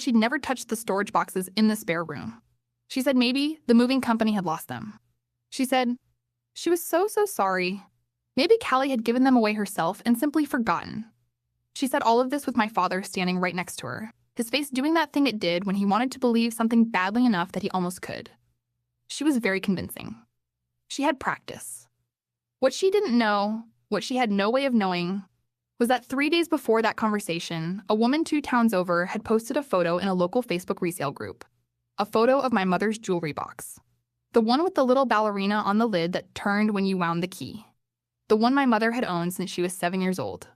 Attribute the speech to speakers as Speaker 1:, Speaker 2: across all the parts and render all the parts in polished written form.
Speaker 1: she'd never touched the storage boxes in the spare room. She said maybe the moving company had lost them. She said she was so sorry. Maybe Callie had given them away herself and simply forgotten. She said all of this with my father standing right next to her, his face doing that thing it did when he wanted to believe something badly enough that he almost could. She was very convincing. She had practice. What she didn't know, what she had no way of knowing, was that 3 days before that conversation, a woman 2 towns over had posted a photo in a local Facebook resale group. A photo of my mother's jewelry box. The one with the little ballerina on the lid that turned when you wound the key. The one my mother had owned since she was 7 years old.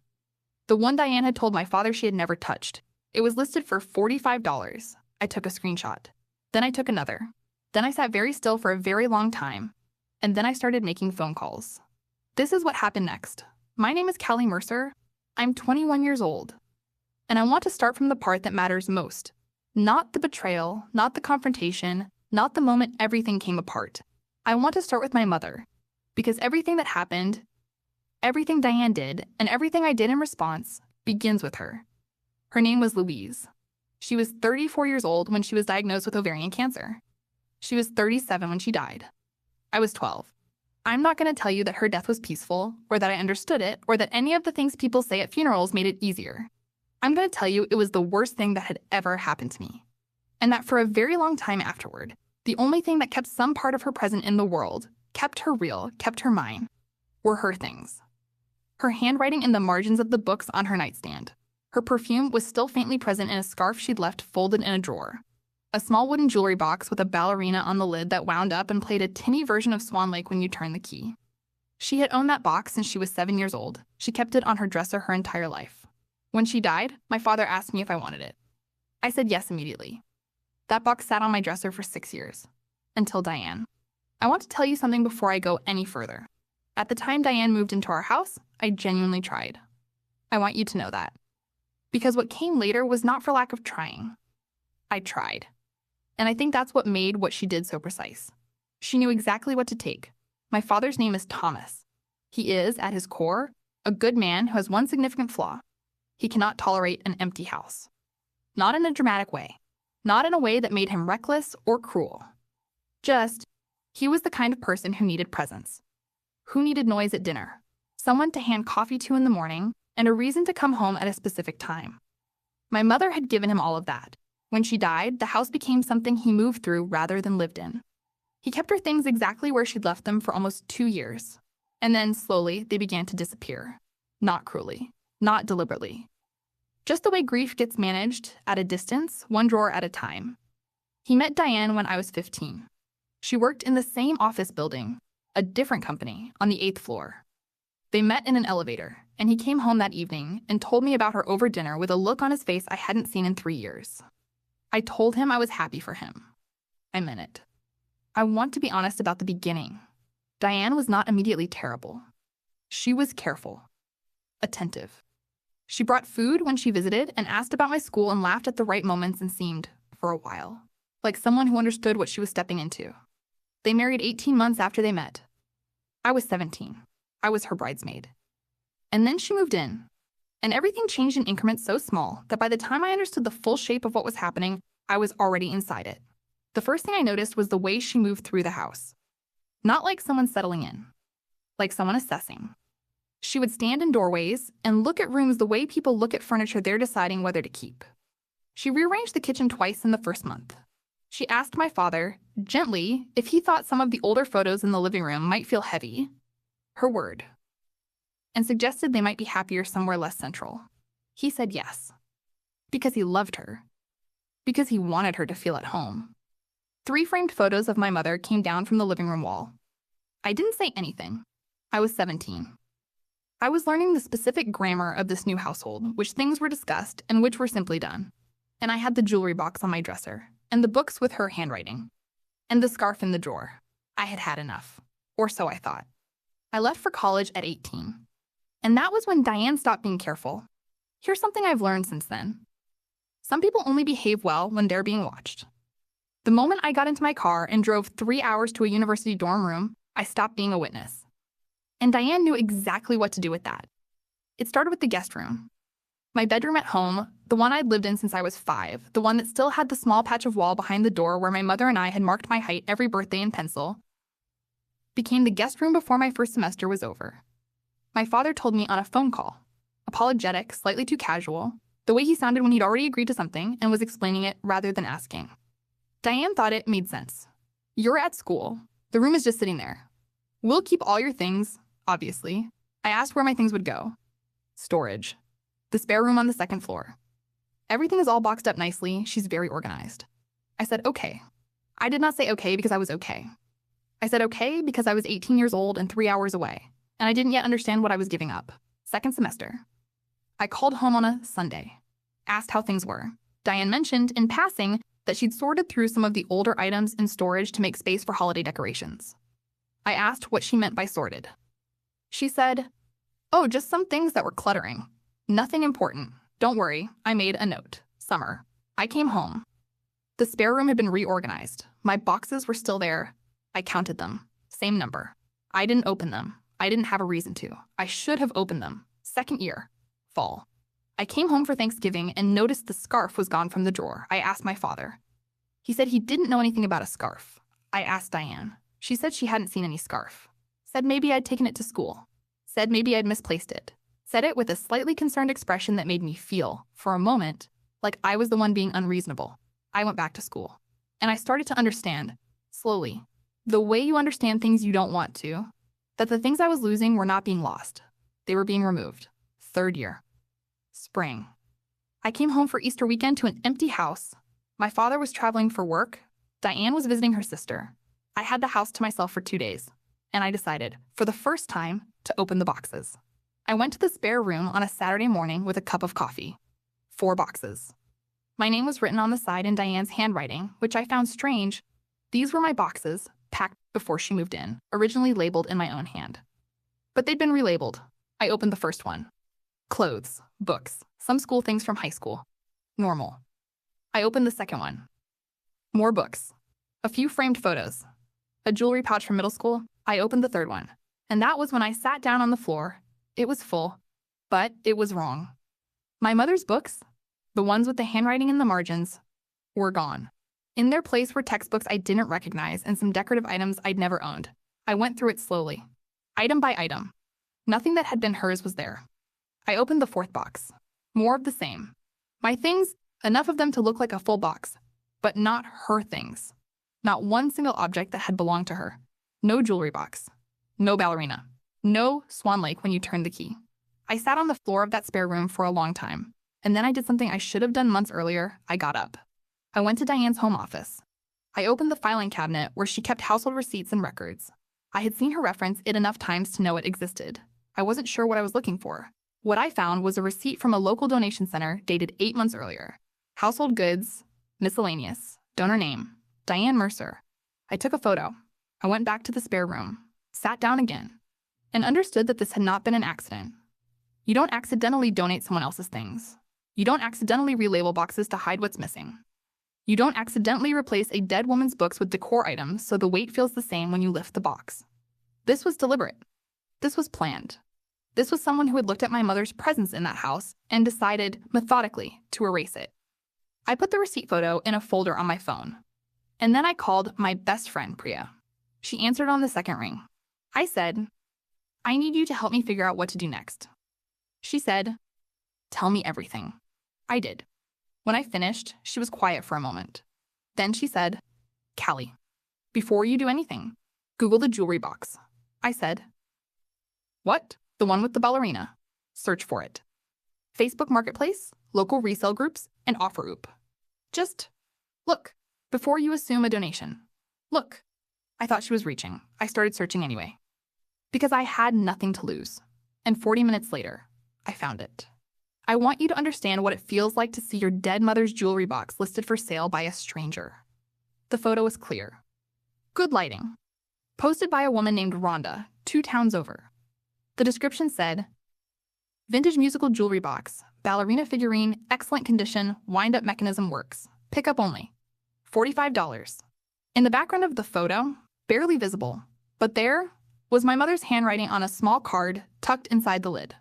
Speaker 1: The one Diane had told my father she had never touched. It was listed for $45. I took a screenshot. Then I took another. Then I sat very still for a very long time. And then I started making phone calls. This is what happened next. My name is Callie Mercer. I'm 21 years old. And I want to start from the part that matters most. Not the betrayal, not the confrontation, not the moment everything came apart. I want to start with my mother. Because everything that happened, everything Diane did, and everything I did in response begins with her. Her name was Louise. She was 34 years old when she was diagnosed with ovarian cancer. She was 37 when she died. I was 12. I'm not going to tell you that her death was peaceful, or that I understood it, or that any of the things people say at funerals made it easier. I'm going to tell you it was the worst thing that had ever happened to me. And that for a very long time afterward, the only thing that kept some part of her present in the world, kept her real, kept her mine, were her things. Her handwriting in the margins of the books on her nightstand. Her perfume was still faintly present in a scarf she'd left folded in a drawer. A small wooden jewelry box with a ballerina on the lid that wound up and played a tinny version of Swan Lake when you turned the key. She had owned that box since she was 7 years old. She kept it on her dresser her entire life. When she died, my father asked me if I wanted it. I said yes immediately. That box sat on my dresser for 6 years. Until Diane. I want to tell you something before I go any further. At the time Diane moved into our house, I genuinely tried. I want you to know that. Because what came later was not for lack of trying. I tried. And I think that's what made what she did so precise. She knew exactly what to take. My father's name is Thomas. He is, at his core, a good man who has one significant flaw. He cannot tolerate an empty house. Not in a dramatic way. Not in a way that made him reckless or cruel. Just, he was the kind of person who needed presence. Who needed noise at dinner. Someone to hand coffee to in the morning, and a reason to come home at a specific time. My mother had given him all of that. When she died, the house became something he moved through rather than lived in. He kept her things exactly where she'd left them for almost 2 years. And then, slowly, they began to disappear. Not cruelly. Not deliberately. Just the way grief gets managed, at a distance, one drawer at a time. He met Diane when I was 15. She worked in the same office building, a different company, on the 8th floor. They met in an elevator, and he came home that evening and told me about her over dinner with a look on his face I hadn't seen in 3 years. I told him I was happy for him. I meant it. I want to be honest about the beginning. Diane was not immediately terrible. She was careful. Attentive. She brought food when she visited and asked about my school and laughed at the right moments and seemed, for a while, like someone who understood what she was stepping into. They married 18 months after they met. I was 17. I was her bridesmaid. And then she moved in. And everything changed in increments so small that by the time I understood the full shape of what was happening, I was already inside it. The first thing I noticed was the way she moved through the house. Not like someone settling in. Like someone assessing. She would stand in doorways and look at rooms the way people look at furniture they're deciding whether to keep. She rearranged the kitchen twice in the first month. She asked my father, gently, if he thought some of the older photos in the living room might feel heavy. Her word. And suggested they might be happier somewhere less central. He said yes. Because he loved her. Because he wanted her to feel at home. 3 framed photos of my mother came down from the living room wall. I didn't say anything. I was 17. I was learning the specific grammar of this new household, which things were discussed and which were simply done. And I had the jewelry box on my dresser, and the books with her handwriting, and the scarf in the drawer. I had had enough. Or so I thought. I left for college at 18. And that was when Diane stopped being careful. Here's something I've learned since then. Some people only behave well when they're being watched. The moment I got into my car and drove 3 hours to a university dorm room, I stopped being a witness. And Diane knew exactly what to do with that. It started with the guest room. My bedroom at home, the one I'd lived in since I was 5, the one that still had the small patch of wall behind the door where my mother and I had marked my height every birthday in pencil, became the guest room before my first semester was over. My father told me on a phone call, apologetic, slightly too casual, the way he sounded when he'd already agreed to something and was explaining it rather than asking. Diane thought it made sense. You're at school. The room is just sitting there. We'll keep all your things, obviously. I asked where my things would go. Storage. The spare room on the second floor. Everything is all boxed up nicely. She's very organized. I said, okay. I did not say okay because I was okay. I said okay because I was 18 years old and 3 hours away, and I didn't yet understand what I was giving up. Second semester. I called home on a Sunday. Asked how things were. Diane mentioned, in passing, that she'd sorted through some of the older items in storage to make space for holiday decorations. I asked what she meant by sorted. She said, oh, just some things that were cluttering. Nothing important. Don't worry, I made a note. Summer. I came home. The spare room had been reorganized. My boxes were still there. I counted them. Same number. I didn't open them. I didn't have a reason to. I should have opened them. Second year. Fall. I came home for Thanksgiving and noticed the scarf was gone from the drawer. I asked my father. He said he didn't know anything about a scarf. I asked Diane. She said she hadn't seen any scarf. Said maybe I'd taken it to school. Said maybe I'd misplaced it. Said it with a slightly concerned expression that made me feel, for a moment, like I was the one being unreasonable. I went back to school. And I started to understand, slowly, the way you understand things you don't want to, that the things I was losing were not being lost. They were being removed. Third year. Spring. I came home for Easter weekend to an empty house. My father was traveling for work. Diane was visiting her sister. I had the house to myself for 2 days, and I decided, for the first time, to open the boxes. I went to the spare room on a Saturday morning with a cup of coffee. 4 boxes. My name was written on the side in Diane's handwriting, which I found strange. These were my boxes, packed before she moved in, originally labeled in my own hand. But they'd been relabeled. I opened the first one. Clothes, books, some school things from high school. Normal. I opened the second one. More books. A few framed photos. A jewelry pouch from middle school. I opened the third one. And that was when I sat down on the floor. It was full, but it was wrong. My mother's books, the ones with the handwriting in the margins, were gone. In their place were textbooks I didn't recognize and some decorative items I'd never owned. I went through it slowly, item by item. Nothing that had been hers was there. I opened the fourth box. More of the same. My things, enough of them to look like a full box, but not her things. Not one single object that had belonged to her. No jewelry box. No ballerina. No Swan Lake when you turned the key. I sat on the floor of that spare room for a long time, and then I did something I should have done months earlier. I got up. I went to Diane's home office. I opened the filing cabinet where she kept household receipts and records. I had seen her reference it enough times to know it existed. I wasn't sure what I was looking for. What I found was a receipt from a local donation center dated 8 months earlier. Household goods, miscellaneous, donor name, Diane Mercer. I took a photo. I went back to the spare room, sat down again, and understood that this had not been an accident. You don't accidentally donate someone else's things. You don't accidentally relabel boxes to hide what's missing. You don't accidentally replace a dead woman's books with decor items so the weight feels the same when you lift the box. This was deliberate. This was planned. This was someone who had looked at my mother's presence in that house and decided, methodically, to erase it. I put the receipt photo in a folder on my phone. And then I called my best friend, Priya. She answered on the second ring. I said, I need you to help me figure out what to do next. She said, tell me everything. I did. When I finished, she was quiet for a moment. Then she said, Callie, before you do anything, Google the jewelry box. I said, what? The one with the ballerina. Search for it. Facebook Marketplace, local resale groups, and OfferUp. Just look before you assume a donation. Look. I thought she was reaching. I started searching anyway. Because I had nothing to lose. And 40 minutes later, I found it. I want you to understand what it feels like to see your dead mother's jewelry box listed for sale by a stranger. The photo is clear. Good lighting. Posted by a woman named Rhonda, 2 towns over. The description said, vintage musical jewelry box, ballerina figurine, excellent condition, wind-up mechanism works. Pickup only. $45. In the background of the photo, barely visible, but there was my mother's handwriting on a small card tucked inside the lid.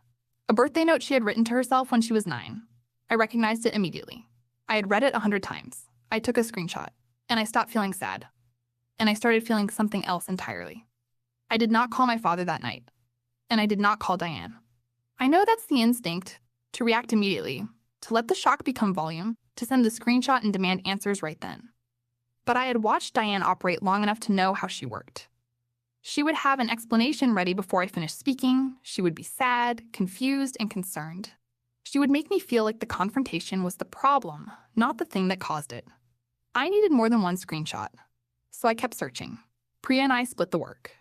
Speaker 1: A birthday note she had written to herself when she was 9. I recognized it immediately. I had read it 100 times. I took a screenshot, and I stopped feeling sad. And I started feeling something else entirely. I did not call my father that night, and I did not call Diane. I know that's the instinct, to react immediately, to let the shock become volume, to send the screenshot and demand answers right then. But I had watched Diane operate long enough to know how she worked. She would have an explanation ready before I finished speaking. She would be sad, confused, and concerned. She would make me feel like the confrontation was the problem, not the thing that caused it. I needed more than one screenshot, so I kept searching. Priya and I split the work.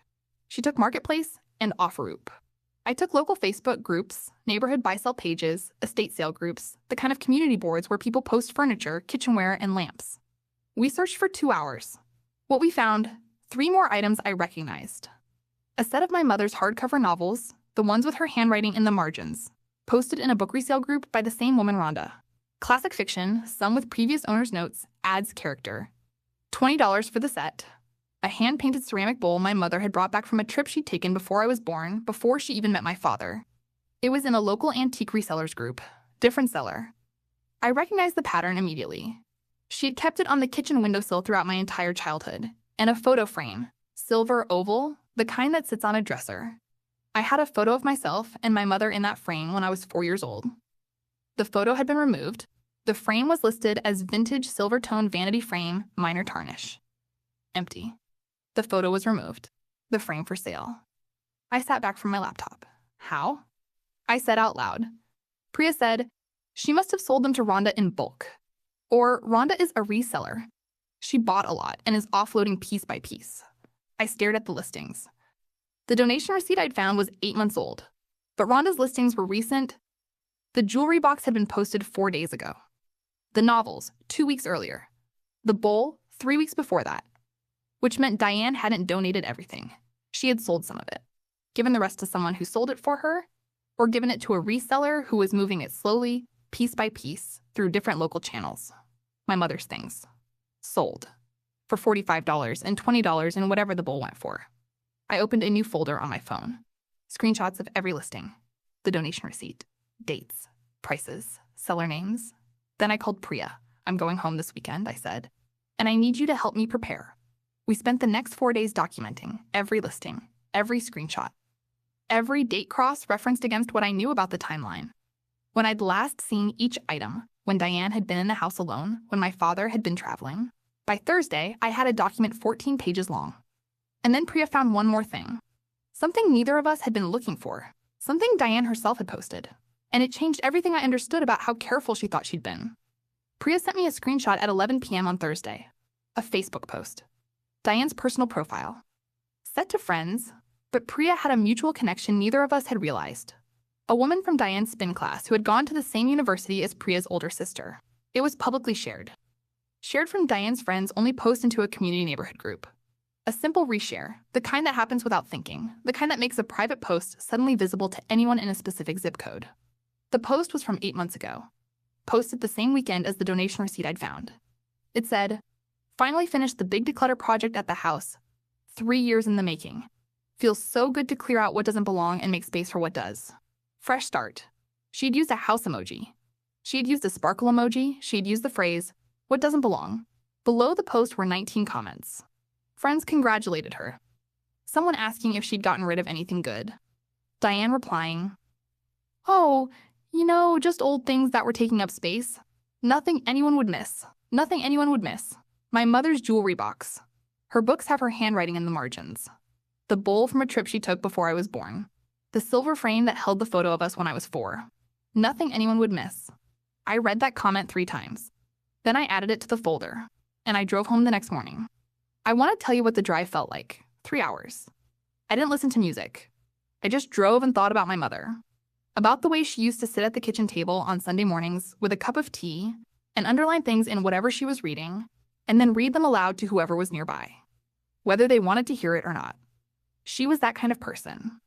Speaker 1: She took Marketplace and OfferUp. I took local Facebook groups, neighborhood buy-sell pages, estate sale groups, the kind of community boards where people post furniture, kitchenware, and lamps. We searched for 2 hours. What we found, 3 more items I recognized. A set of my mother's hardcover novels, the ones with her handwriting in the margins, posted in a book resale group by the same woman, Rhonda. Classic fiction, some with previous owner's notes, adds character. $20 for the set. A hand-painted ceramic bowl my mother had brought back from a trip she'd taken before I was born, before she even met my father. It was in a local antique resellers group. Different seller. I recognized the pattern immediately. She had kept it on the kitchen windowsill throughout my entire childhood. And a photo frame. Silver oval, the kind that sits on a dresser. I had a photo of myself and my mother in that frame when I was 4 years old. The photo had been removed. The frame was listed as vintage silver-tone vanity frame, minor tarnish. Empty. The photo was removed. The frame for sale. I sat back from my laptop. How? I said out loud. Priya said, she must have sold them to Rhonda in bulk. Or Rhonda is a reseller. She bought a lot and is offloading piece by piece. I stared at the listings. The donation receipt I'd found was 8 months old, but Rhonda's listings were recent. The jewelry box had been posted 4 days ago. The novels, 2 weeks earlier. The bowl, 3 weeks before that. Which meant Diane hadn't donated everything. She had sold some of it, given the rest to someone who sold it for her, or given it to a reseller who was moving it slowly, piece by piece, through different local channels. My mother's things. Sold. For $45 and $20 and whatever the bowl went for. I opened a new folder on my phone. Screenshots of every listing. The donation receipt. Dates. Prices. Seller names. Then I called Priya. I'm going home this weekend, I said. And I need you to help me prepare. We spent the next 4 days documenting every listing, every screenshot, every date cross referenced against what I knew about the timeline. When I'd last seen each item, when Diane had been in the house alone, when my father had been traveling, by Thursday, I had a document 14 pages long. And then Priya found one more thing. Something neither of us had been looking for. Something Diane herself had posted. And it changed everything I understood about how careful she thought she'd been. Priya sent me a screenshot at 11 p.m. on Thursday. A Facebook post. Diane's personal profile. Set to friends, but Priya had a mutual connection neither of us had realized. A woman from Diane's spin class who had gone to the same university as Priya's older sister. It was publicly shared. Shared from Diane's friends only post into a community neighborhood group. A simple reshare, the kind that happens without thinking, the kind that makes a private post suddenly visible to anyone in a specific zip code. The post was from 8 months ago. Posted the same weekend as the donation receipt I'd found. It said, finally finished the big declutter project at the house. 3 years in the making. Feels so good to clear out what doesn't belong and make space for what does. Fresh start. She'd used a house emoji. She'd used a sparkle emoji. She'd used the phrase, what doesn't belong. Below the post were 19 comments. Friends congratulated her. Someone asking if she'd gotten rid of anything good. Diane replying, oh, just old things that were taking up space. Nothing anyone would miss. Nothing anyone would miss. My mother's jewelry box. Her books have her handwriting in the margins. The bowl from a trip she took before I was born. The silver frame that held the photo of us when I was 4. Nothing anyone would miss. I read that comment 3 times. Then I added it to the folder, and I drove home the next morning. I want to tell you what the drive felt like. 3 hours. I didn't listen to music. I just drove and thought about my mother. About the way she used to sit at the kitchen table on Sunday mornings with a cup of tea and underline things in whatever she was reading, and then read them aloud to whoever was nearby, whether they wanted to hear it or not. She was that kind of person.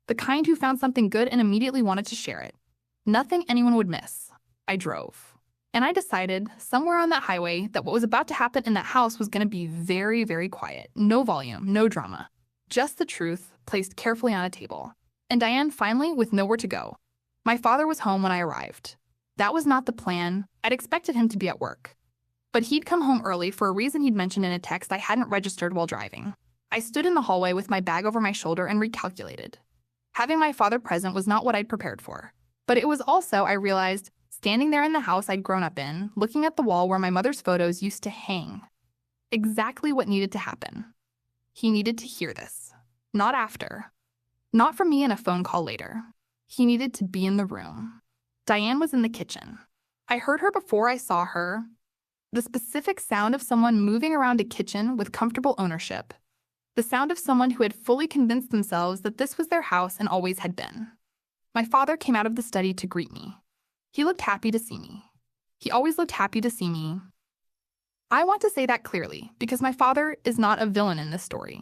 Speaker 1: The kind who found something good and immediately wanted to share it. Nothing anyone would miss. I drove. And I decided, somewhere on that highway, that what was about to happen in that house was going to be very, very quiet. No volume, no drama. Just the truth, placed carefully on a table. And Diane finally with nowhere to go. My father was home when I arrived. That was not the plan. I'd expected him to be at work. But he'd come home early for a reason he'd mentioned in a text I hadn't registered while driving. I stood in the hallway with my bag over my shoulder and recalculated. Having my father present was not what I'd prepared for. But it was also, I realized, standing there in the house I'd grown up in, looking at the wall where my mother's photos used to hang. Exactly what needed to happen. He needed to hear this. Not after. Not from me in a phone call later. He needed to be in the room. Diane was in the kitchen. I heard her before I saw her. The specific sound of someone moving around a kitchen with comfortable ownership. The sound of someone who had fully convinced themselves that this was their house and always had been. My father came out of the study to greet me. He looked happy to see me. He always looked happy to see me. I want to say that clearly, because my father is not a villain in this story.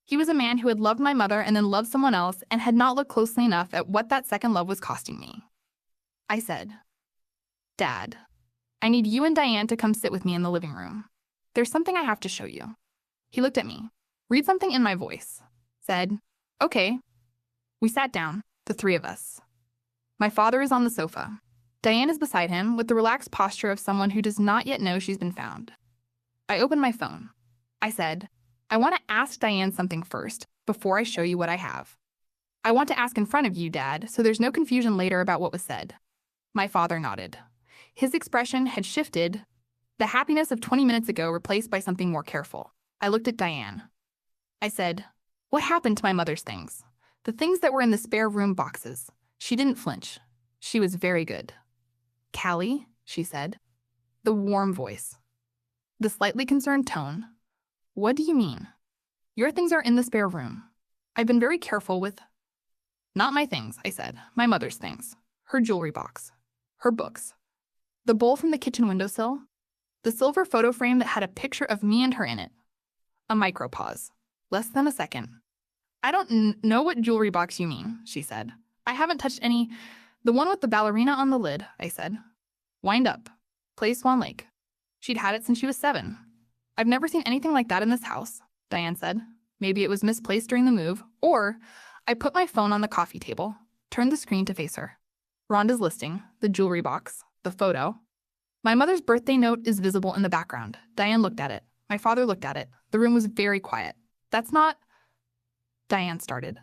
Speaker 1: He was a man who had loved my mother and then loved someone else and had not looked closely enough at what that second love was costing me. I said, "Dad, I need you and Diane to come sit with me in the living room. There's something I have to show you." He looked at me, read something in my voice, said, "Okay." We sat down, the three of us. My father is on the sofa. Diane is beside him with the relaxed posture of someone who does not yet know she's been found. I opened my phone. I said, "I want to ask Diane something first, before I show you what I have. I want to ask in front of you, Dad, so there's no confusion later about what was said." My father nodded. His expression had shifted, the happiness of 20 minutes ago replaced by something more careful. I looked at Diane. I said, "What happened to my mother's things? The things that were in the spare room boxes." She didn't flinch. She was very good. "Callie," she said. The warm voice. The slightly concerned tone. "What do you mean?" "Your things are in the spare room. I've been very careful with—" "Not my things," I said. "My mother's things. Her jewelry box. Her books. The bowl from the kitchen windowsill. The silver photo frame that had a picture of me and her in it." A micro pause. Less than a second. "I don't know what jewelry box you mean," she said. "I haven't touched any—" "The one with the ballerina on the lid," I said. "Wind up. Play Swan Lake." She'd had it since she was 7. "I've never seen anything like that in this house," Diane said. Maybe it was misplaced during the move, or I put my phone on the coffee table, turned the screen to face her. Rhonda's listing, the jewelry box, the photo. My mother's birthday note is visible in the background. Diane looked at it. My father looked at it. The room was very quiet. "That's not—" Diane started.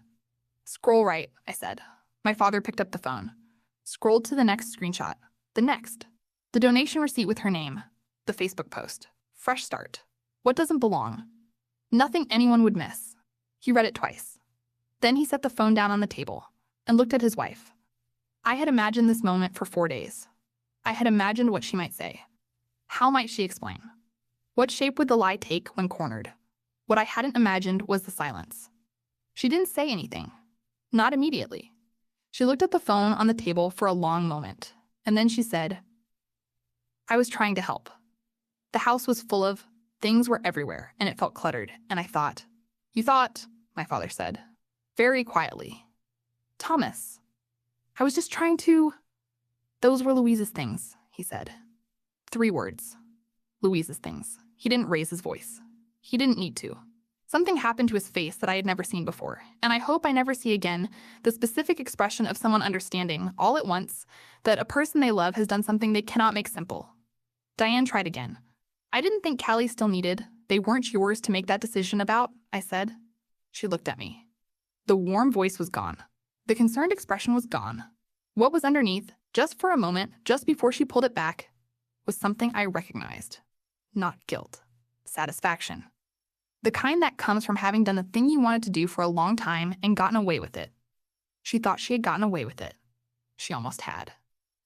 Speaker 1: "Scroll right," I said. My father picked up the phone. Scrolled to the next screenshot. The next. The donation receipt with her name. The Facebook post. Fresh start. What doesn't belong? Nothing anyone would miss. He read it twice. Then he set the phone down on the table and looked at his wife. I had imagined this moment for 4 days. I had imagined what she might say. How might she explain? What shape would the lie take when cornered? What I hadn't imagined was the silence. She didn't say anything. Not immediately. She looked at the phone on the table for a long moment, and then she said, "I was trying to help. The house was full of, things were everywhere, and it felt cluttered, and I thought—" "You thought," my father said, very quietly. "Thomas. I was just trying to—" "Those were Louise's things," he said. 3 words. Louise's things. He didn't raise his voice. He didn't need to. Something happened to his face that I had never seen before, and I hope I never see again the specific expression of someone understanding, all at once, that a person they love has done something they cannot make simple. Diane tried again. "I didn't think Callie still needed. They weren't yours to make that decision about," I said. She looked at me. The warm voice was gone. The concerned expression was gone. What was underneath, just for a moment, just before she pulled it back, was something I recognized. Not guilt. Satisfaction. The kind that comes from having done the thing you wanted to do for a long time and gotten away with it. She thought she had gotten away with it. She almost had.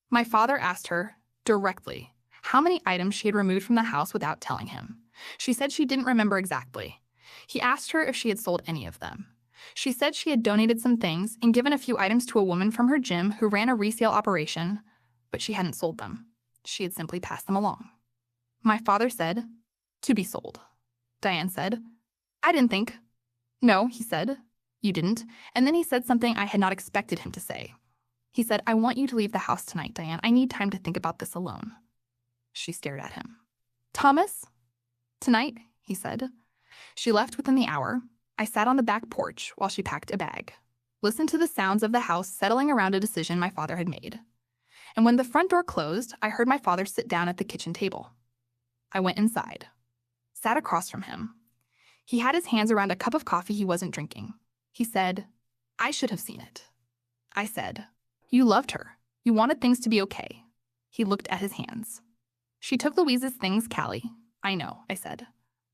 Speaker 1: My father asked her, directly, how many items she had removed from the house without telling him. She said she didn't remember exactly. He asked her if she had sold any of them. She said she had donated some things and given a few items to a woman from her gym who ran a resale operation, but she hadn't sold them. She had simply passed them along. My father said, "To be sold." Diane said, "I didn't think." "No," he said. "You didn't." And then he said something I had not expected him to say. He said, "I want you to leave the house tonight, Diane. I need time to think about this alone." She stared at him. "Thomas?" "Tonight," he said. She left within the hour. I sat on the back porch while she packed a bag. listened to the sounds of the house settling around a decision my father had made. And when the front door closed, I heard my father sit down at the kitchen table. I went inside, sat across from him. He had his hands around a cup of coffee he wasn't drinking. He said, "I should have seen it." I said, "You loved her. You wanted things to be okay." He looked at his hands. "She took Louise's things, Callie." "I know," I said.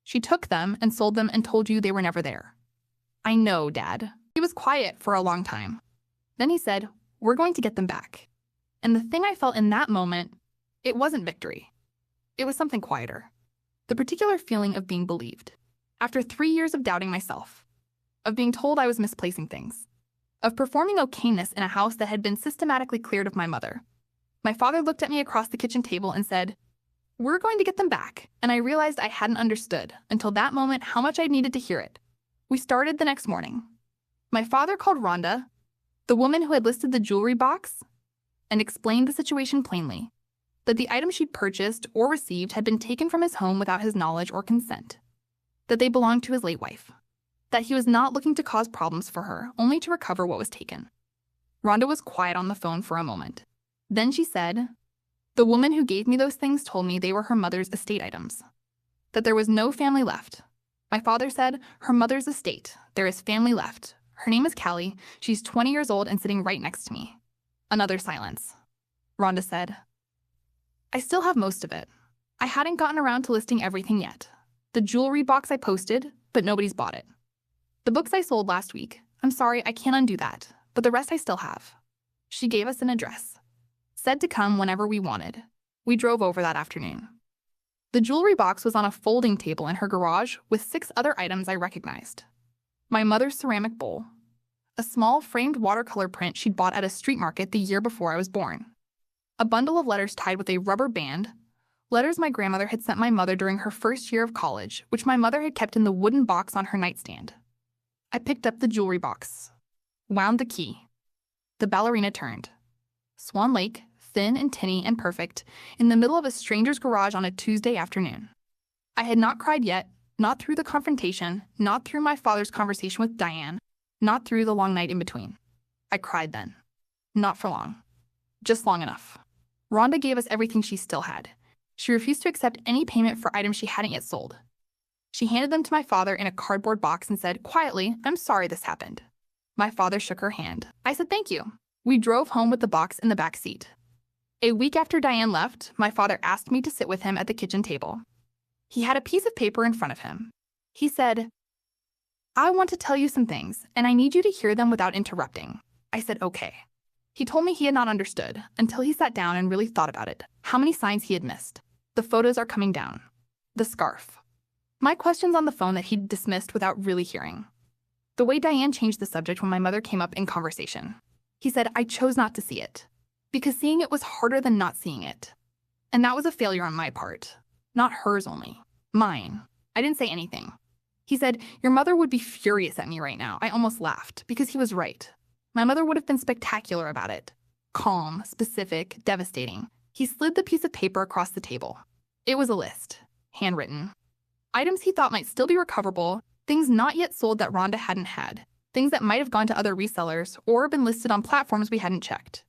Speaker 1: "She took them and sold them and told you they were never there." "I know, Dad." He was quiet for a long time. Then he said, "We're going to get them back." And the thing I felt in that moment, it wasn't victory. It was something quieter. The particular feeling of being believed. After 3 years of doubting myself, of being told I was misplacing things, of performing okayness in a house that had been systematically cleared of my mother. My father looked at me across the kitchen table and said, "We're going to get them back." And I realized I hadn't understood until that moment how much I needed to hear it. We started the next morning. My father called Rhonda, the woman who had listed the jewelry box, and explained the situation plainly, that the items she'd purchased or received had been taken from his home without his knowledge or consent, that they belonged to his late wife, that he was not looking to cause problems for her, only to recover what was taken. Rhonda was quiet on the phone for a moment. Then she said, "The woman who gave me those things told me they were her mother's estate items, that there was no family left." My father said, "Her mother's estate. There is family left. Her name is Callie. She's 20 years old and sitting right next to me." Another silence. Rhonda said, "I still have most of it. I hadn't gotten around to listing everything yet. The jewelry box I posted, but nobody's bought it. The books I sold last week, I'm sorry, I can't undo that, but the rest I still have." She gave us an address. Said to come whenever we wanted. We drove over that afternoon. The jewelry box was on a folding table in her garage with 6 other items I recognized. My mother's ceramic bowl, a small framed watercolor print she'd bought at a street market the year before I was born, a bundle of letters tied with a rubber band, letters my grandmother had sent my mother during her first year of college, which my mother had kept in the wooden box on her nightstand. I picked up the jewelry box, wound the key. The ballerina turned. Swan Lake, thin and tinny and perfect, in the middle of a stranger's garage on a Tuesday afternoon. I had not cried yet, not through the confrontation, not through my father's conversation with Diane, not through the long night in between. I cried then. Not for long. Just long enough. Rhonda gave us everything she still had. She refused to accept any payment for items she hadn't yet sold. She handed them to my father in a cardboard box and said, quietly, "I'm sorry this happened." My father shook her hand. I said, "Thank you." We drove home with the box in the back seat. A week after Diane left, my father asked me to sit with him at the kitchen table. He had a piece of paper in front of him. He said, "I want to tell you some things, and I need you to hear them without interrupting." I said, "Okay." He told me he had not understood, until he sat down and really thought about it, how many signs he had missed. The photos are coming down. The scarf. My questions on the phone that he'd dismissed without really hearing. The way Diane changed the subject when my mother came up in conversation. He said, "I chose not to see it, because seeing it was harder than not seeing it. And that was a failure on my part. Not hers only. Mine. I didn't say anything." He said, "Your mother would be furious at me right now." I almost laughed, because he was right. My mother would have been spectacular about it. Calm, specific, devastating. He slid the piece of paper across the table. It was a list. Handwritten. Items he thought might still be recoverable, things not yet sold that Rhonda hadn't had, things that might have gone to other resellers or been listed on platforms we hadn't checked.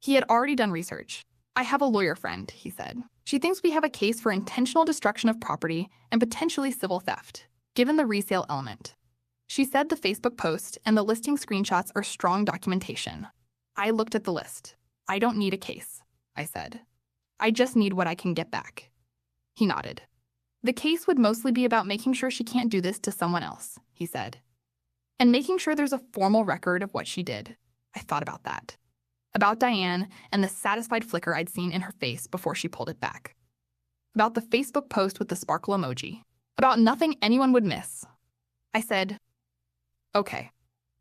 Speaker 1: He had already done research. "I have a lawyer friend," he said. "She thinks we have a case for intentional destruction of property and potentially civil theft, given the resale element. She said the Facebook post and the listing screenshots are strong documentation." I looked at the list. "I don't need a case," I said. "I just need what I can get back." He nodded. "The case would mostly be about making sure she can't do this to someone else," he said. "And making sure there's a formal record of what she did." I thought about that. About Diane and the satisfied flicker I'd seen in her face before she pulled it back. About the Facebook post with the sparkle emoji. About nothing anyone would miss. I said, "Okay."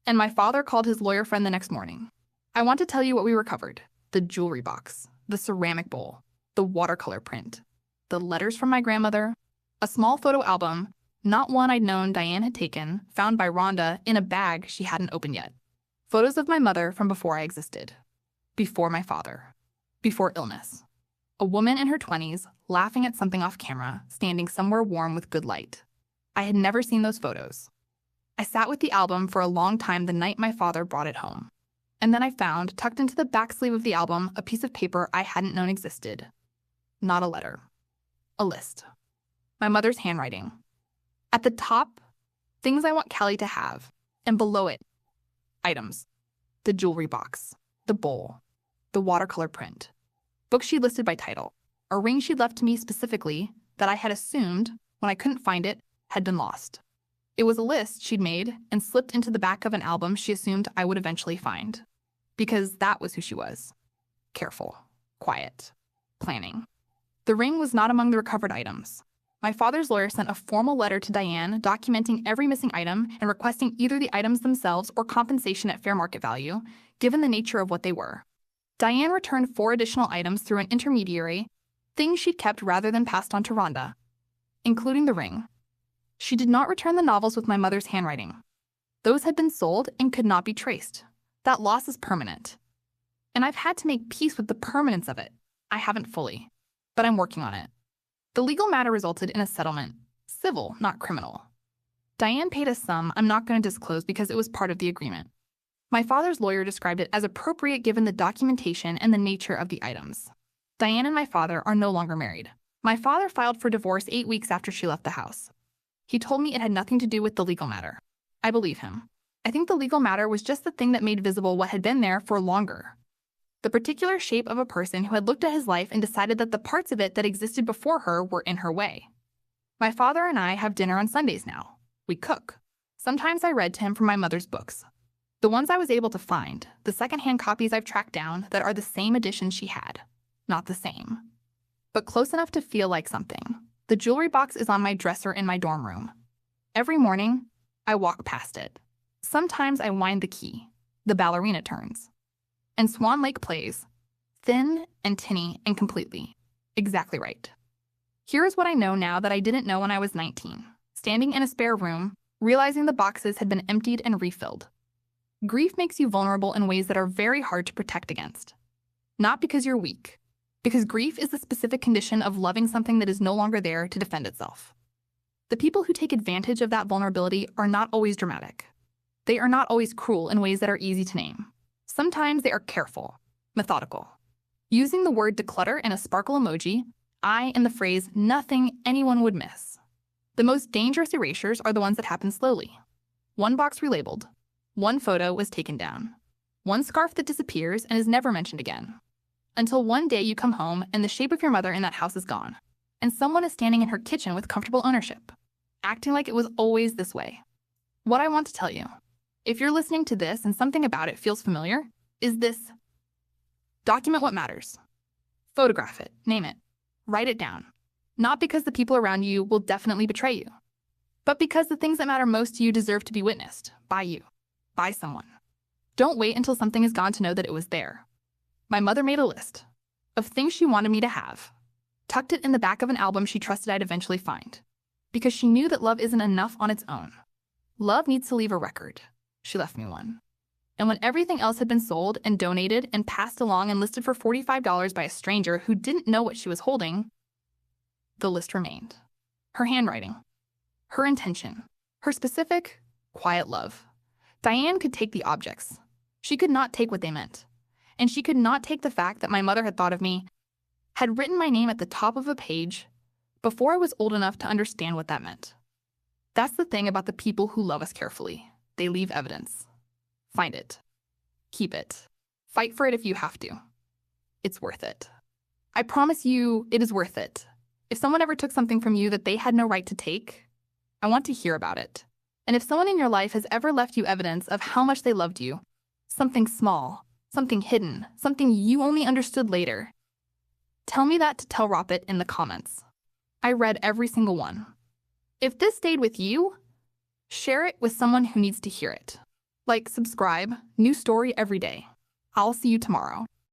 Speaker 1: And my father called his lawyer friend the next morning. "I want to tell you what we recovered. The jewelry box, the ceramic bowl, the watercolor print, the letters from my grandmother, a small photo album, not one I'd known Diane had taken, found by Rhonda in a bag she hadn't opened yet. Photos of my mother from before I existed. Before my father. Before illness. A woman in her 20s, laughing at something off camera, standing somewhere warm with good light. I had never seen those photos. I sat with the album for a long time the night my father brought it home. And then I found, tucked into the back sleeve of the album, a piece of paper I hadn't known existed. Not a letter. A list. My mother's handwriting. At the top, things I want Callie to have. And below it, items. The jewelry box. The bowl. The watercolor print. Books she listed by title. A ring she'd left to me specifically that I had assumed, when I couldn't find it, had been lost. It was a list she'd made and slipped into the back of an album she assumed I would eventually find. Because that was who she was. Careful. Quiet. Planning. The ring was not among the recovered items. My father's lawyer sent a formal letter to Diane documenting every missing item and requesting either the items themselves or compensation at fair market value, given the nature of what they were. Diane returned 4 additional items through an intermediary, things she'd kept rather than passed on to Rhonda, including the ring. She did not return the novels with my mother's handwriting. Those had been sold and could not be traced. That loss is permanent. And I've had to make peace with the permanence of it. I haven't fully, but I'm working on it. The legal matter resulted in a settlement. Civil, not criminal. Diane paid a sum I'm not going to disclose because it was part of the agreement. My father's lawyer described it as appropriate given the documentation and the nature of the items. Diane and my father are no longer married. My father filed for divorce 8 weeks after she left the house. He told me it had nothing to do with the legal matter. I believe him. I think the legal matter was just the thing that made visible what had been there for longer. The particular shape of a person who had looked at his life and decided that the parts of it that existed before her were in her way. My father and I have dinner on Sundays now. We cook. Sometimes I read to him from my mother's books. The ones I was able to find, the secondhand copies I've tracked down that are the same edition she had. Not the same, but close enough to feel like something. The jewelry box is on my dresser in my dorm room. Every morning, I walk past it. Sometimes I wind the key. The ballerina turns. And Swan Lake plays. Thin and tinny and completely. Exactly right. Here is what I know now that I didn't know when I was 19. Standing in a spare room, realizing the boxes had been emptied and refilled. Grief makes you vulnerable in ways that are very hard to protect against. Not because you're weak, because grief is the specific condition of loving something that is no longer there to defend itself. The people who take advantage of that vulnerability are not always dramatic. They are not always cruel in ways that are easy to name. Sometimes they are careful, methodical. Using the word declutter and a sparkle emoji, I am the phrase nothing anyone would miss. The most dangerous erasures are the ones that happen slowly. One box relabeled. One photo was taken down. One scarf that disappears and is never mentioned again. Until one day you come home and the shape of your mother in that house is gone, and someone is standing in her kitchen with comfortable ownership, acting like it was always this way. What I want to tell you, if you're listening to this and something about it feels familiar, is this: document what matters. Photograph it, name it, write it down. Not because the people around you will definitely betray you, but because the things that matter most to you deserve to be witnessed by you. By someone. Don't wait until something is gone to know that it was there. My mother made a list of things she wanted me to have, tucked it in the back of an album she trusted I'd eventually find, because she knew that love isn't enough on its own. Love needs to leave a record. She left me one. And when everything else had been sold and donated and passed along and listed for $45 by a stranger who didn't know what she was holding, the list remained. Her handwriting, her intention, her specific, quiet love. Diane could take the objects. She could not take what they meant. And she could not take the fact that my mother had thought of me, had written my name at the top of a page before I was old enough to understand what that meant. That's the thing about the people who love us carefully. They leave evidence. Find it. Keep it. Fight for it if you have to. It's worth it. I promise you, it is worth it. If someone ever took something from you that they had no right to take, I want to hear about it. And if someone in your life has ever left you evidence of how much they loved you, something small, something hidden, something you only understood later, tell me that to tell Roppet in the comments. I read every single one. If this stayed with you, share it with someone who needs to hear it. Like, subscribe, new story every day. I'll see you tomorrow.